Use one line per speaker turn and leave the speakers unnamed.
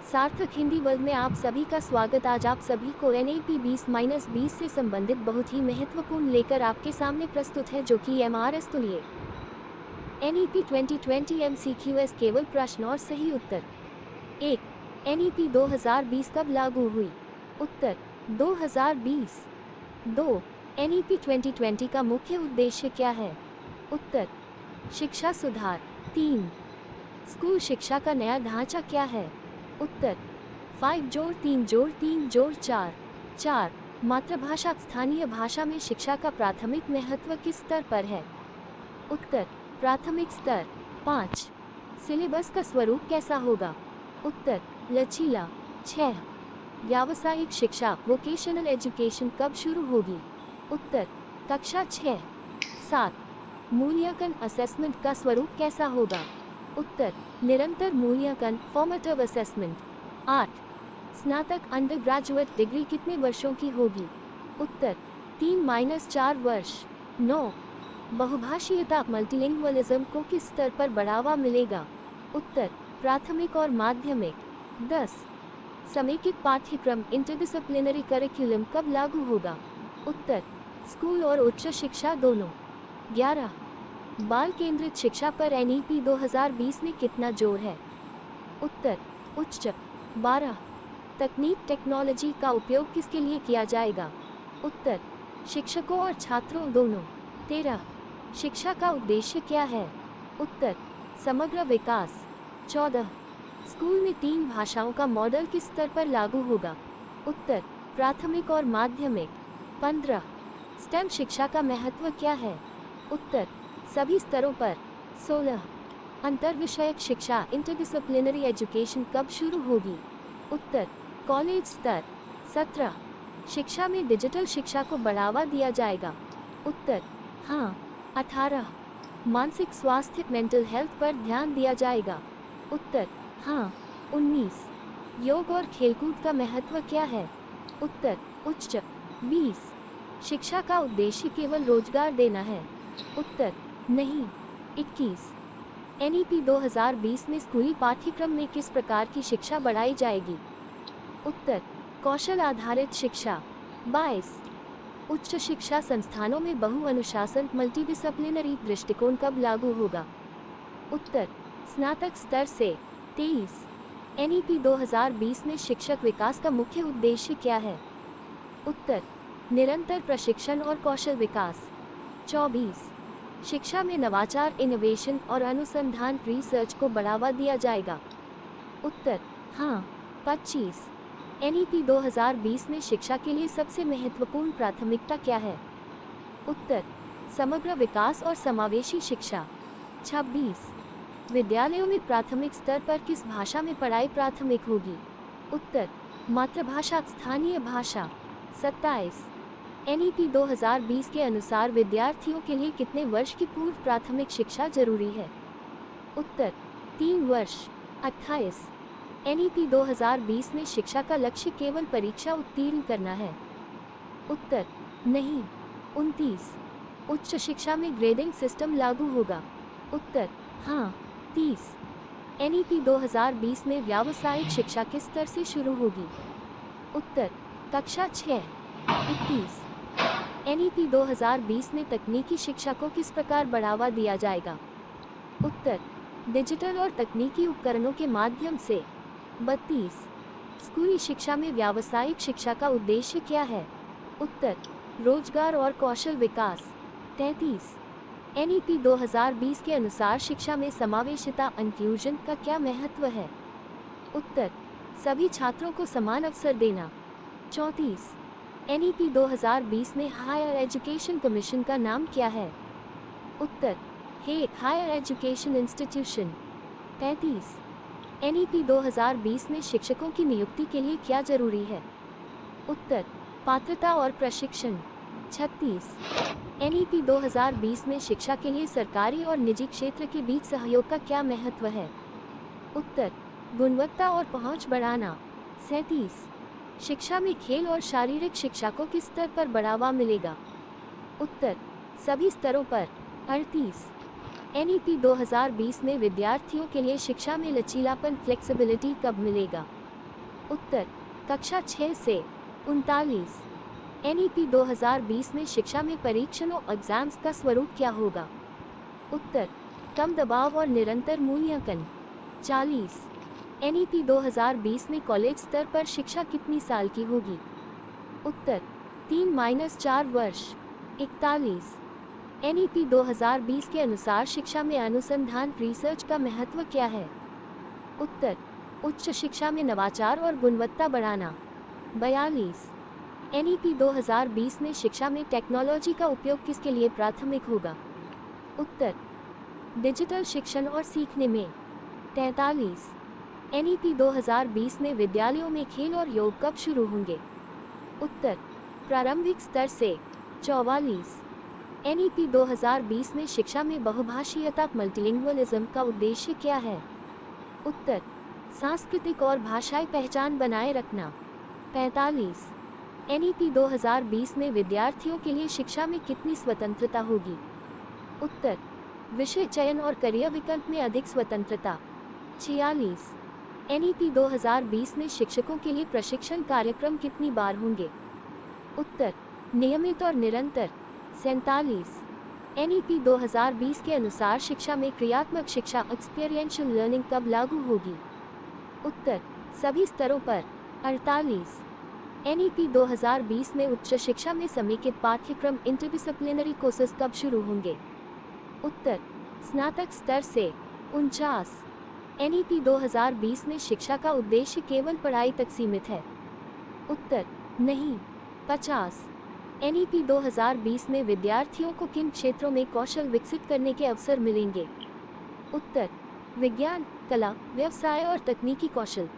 सार्थक हिंदी वर्ल्ड में आप सभी का स्वागत। आज आप सभी को NEP 20-20 से संबंधित बहुत ही महत्वपूर्ण लेकर आपके सामने प्रस्तुत है, जो कि MRS तुलिए NEP 2020 MCQS केवल प्रश्न और सही उत्तर। 1. NEP 2020 कब लागू हुई? उत्तर 2020। 2. NEP 2020 का मुख्य उद्देश्य क्या है? उत्तर शिक्षा सुधार। 3. स्कूल शिक्षा का नया ढांचा क्या है? उत्तर 5+3+3+4। 4. मातृभाषा स्थानीय भाषा में शिक्षा का प्राथमिक महत्व किस स्तर पर है? उत्तर प्राथमिक स्तर। 5. सिलेबस का स्वरूप कैसा होगा? उत्तर लचीला। 6. व्यावसायिक शिक्षा वोकेशनल एजुकेशन कब शुरू होगी? उत्तर कक्षा 6। 7. मूल्यांकन असेसमेंट का स्वरूप कैसा होगा? उत्तर निरंतर मूल्यांकन फॉर्मेटिव असेसमेंट। 8. स्नातक अंडर ग्रेजुएट डिग्री कितने वर्षों की होगी? उत्तर 3-4 वर्ष। 9. बहुभाषीयता मल्टीलिंगुअलिज्म को किस स्तर पर बढ़ावा मिलेगा? उत्तर प्राथमिक और माध्यमिक। 10. समेकित पाठ्यक्रम इंटरडिसिप्लिनरी करिकुलम कब लागू होगा? उत्तर स्कूल और उच्च शिक्षा दोनों। 11. बाल केंद्रित शिक्षा पर NEP 2020 में कितना जोर है? उत्तर उच्च। 12. तकनीक टेक्नोलॉजी का उपयोग किसके लिए किया जाएगा? उत्तर शिक्षकों और छात्रों दोनों। 13. शिक्षा का उद्देश्य क्या है? उत्तर समग्र विकास। 14. स्कूल में 3 भाषाओं का मॉडल किस स्तर पर लागू होगा? उत्तर प्राथमिक और माध्यमिक। 15. स्टेम शिक्षा का महत्व क्या है? उत्तर सभी स्तरों पर। 16. अंतर्विषयक शिक्षा इंटरडिसिप्लिनरी एजुकेशन कब शुरू होगी? उत्तर कॉलेज स्तर। 17. शिक्षा में डिजिटल शिक्षा को बढ़ावा दिया जाएगा? उत्तर हाँ। 18. मानसिक स्वास्थ्य मेंटल हेल्थ पर ध्यान दिया जाएगा? उत्तर हाँ। 19. योग और खेलकूद का महत्व क्या है? उत्तर उच्च। 20. शिक्षा का उद्देश्य केवल रोजगार देना है? उत्तर नहीं। 21. NEP 2020 में स्कूली पाठ्यक्रम में किस प्रकार की शिक्षा बढ़ाई जाएगी? उत्तर कौशल आधारित शिक्षा। 22. उच्च शिक्षा संस्थानों में बहु अनुशासन मल्टीडिसिप्लिनरी दृष्टिकोण कब लागू होगा? उत्तर स्नातक स्तर से। 23. NEP 2020 में शिक्षक विकास का मुख्य उद्देश्य क्या है? उत्तर निरंतर प्रशिक्षण और कौशल विकास। 24. शिक्षा में नवाचार इनोवेशन और अनुसंधान रिसर्च को बढ़ावा दिया जाएगा? उत्तर हाँ। 25. NEP 2020 में शिक्षा के लिए सबसे महत्वपूर्ण प्राथमिकता क्या है? उत्तर समग्र विकास और समावेशी शिक्षा। 26. विद्यालयों में प्राथमिक स्तर पर किस भाषा में पढ़ाई प्राथमिक होगी? उत्तर मातृभाषा स्थानीय भाषा। 27. NEP 2020 के अनुसार विद्यार्थियों के लिए कितने वर्ष की पूर्व प्राथमिक शिक्षा जरूरी है? उत्तर 3 वर्ष। 28. NEP 2020 में शिक्षा का लक्ष्य केवल परीक्षा उत्तीर्ण करना है? उत्तर नहीं। 29. उच्च शिक्षा में ग्रेडिंग सिस्टम लागू होगा? उत्तर हाँ। 30. NEP 2020 में व्यावसायिक शिक्षा किस स्तर से शुरू होगी? उत्तर कक्षा 6। 31. NEP 2020 में तकनीकी शिक्षा को किस प्रकार बढ़ावा दिया जाएगा? उत्तर डिजिटल और तकनीकी उपकरणों के माध्यम से। 32. स्कूली शिक्षा में व्यावसायिक शिक्षा का उद्देश्य क्या है? उत्तर रोजगार और कौशल विकास। 33. NEP 2020 के अनुसार शिक्षा में समावेशिता इंक्लूजन का क्या महत्व है? उत्तर सभी छात्रों को समान अवसर देना। 34. NEP 2020 में हायर एजुकेशन कमीशन का नाम क्या है? उत्तर हायर एजुकेशन इंस्टीट्यूशन। 35. NEP 2020 में शिक्षकों की नियुक्ति के लिए क्या जरूरी है? उत्तर पात्रता और प्रशिक्षण। 36. NEP 2020 में शिक्षा के लिए सरकारी और निजी क्षेत्र के बीच सहयोग का क्या महत्व है? उत्तर गुणवत्ता और पहुंच बढ़ाना। 37. शिक्षा में खेल और शारीरिक शिक्षा को किस स्तर पर बढ़ावा मिलेगा? उत्तर सभी स्तरों पर। 38. NEP 2020 में विद्यार्थियों के लिए शिक्षा में लचीलापन फ्लेक्सिबिलिटी कब मिलेगा? उत्तर कक्षा 6 से 39। NEP 2020 में शिक्षा में परीक्षणों एग्जाम्स का स्वरूप क्या होगा? उत्तर कम दबाव और निरंतर मूल्यांकन। 40। NEP 2020 में कॉलेज स्तर पर शिक्षा कितनी साल की होगी? उत्तर 3-4 वर्ष। 41। NEP 2020 के अनुसार शिक्षा में अनुसंधान रिसर्च का महत्व क्या है? उत्तर उच्च शिक्षा में नवाचार और गुणवत्ता बढ़ाना। 42। NEP 2020 में शिक्षा में टेक्नोलॉजी का उपयोग किसके लिए प्राथमिक होगा? उत्तर डिजिटल शिक्षण और सीखने में। 43। NEP 2020 में विद्यालयों में खेल और योग कब शुरू होंगे? उत्तर प्रारंभिक स्तर से। 44। NEP 2020 में शिक्षा में बहुभाषीयता मल्टीलिंगुअलिज्म का उद्देश्य क्या है? उत्तर सांस्कृतिक और भाषाई पहचान बनाए रखना। 45। NEP 2020 में विद्यार्थियों के लिए शिक्षा में कितनी स्वतंत्रता होगी? उत्तर विषय चयन और करियर विकल्प में अधिक स्वतंत्रता। 46। NEP 2020 में शिक्षकों के लिए प्रशिक्षण कार्यक्रम कितनी बार होंगे? उत्तर नियमित और निरंतर। 47। NEP 2020 के अनुसार शिक्षा में क्रियात्मक शिक्षा एक्सपीरियंशियल लर्निंग कब लागू होगी? उत्तर सभी स्तरों पर। 48। NEP 2020 में उच्च शिक्षा में समेकित पाठ्यक्रम इंटरडिसिप्लिनरी कोर्सेज कब शुरू होंगे? उत्तर स्नातक स्तर से। 49। NEP 2020 में शिक्षा का उद्देश्य केवल पढ़ाई तक सीमित है? उत्तर नहीं। 50। NEP 2020 में विद्यार्थियों को किन क्षेत्रों में कौशल विकसित करने के अवसर मिलेंगे? उत्तर विज्ञान, कला, व्यवसाय और तकनीकी कौशल।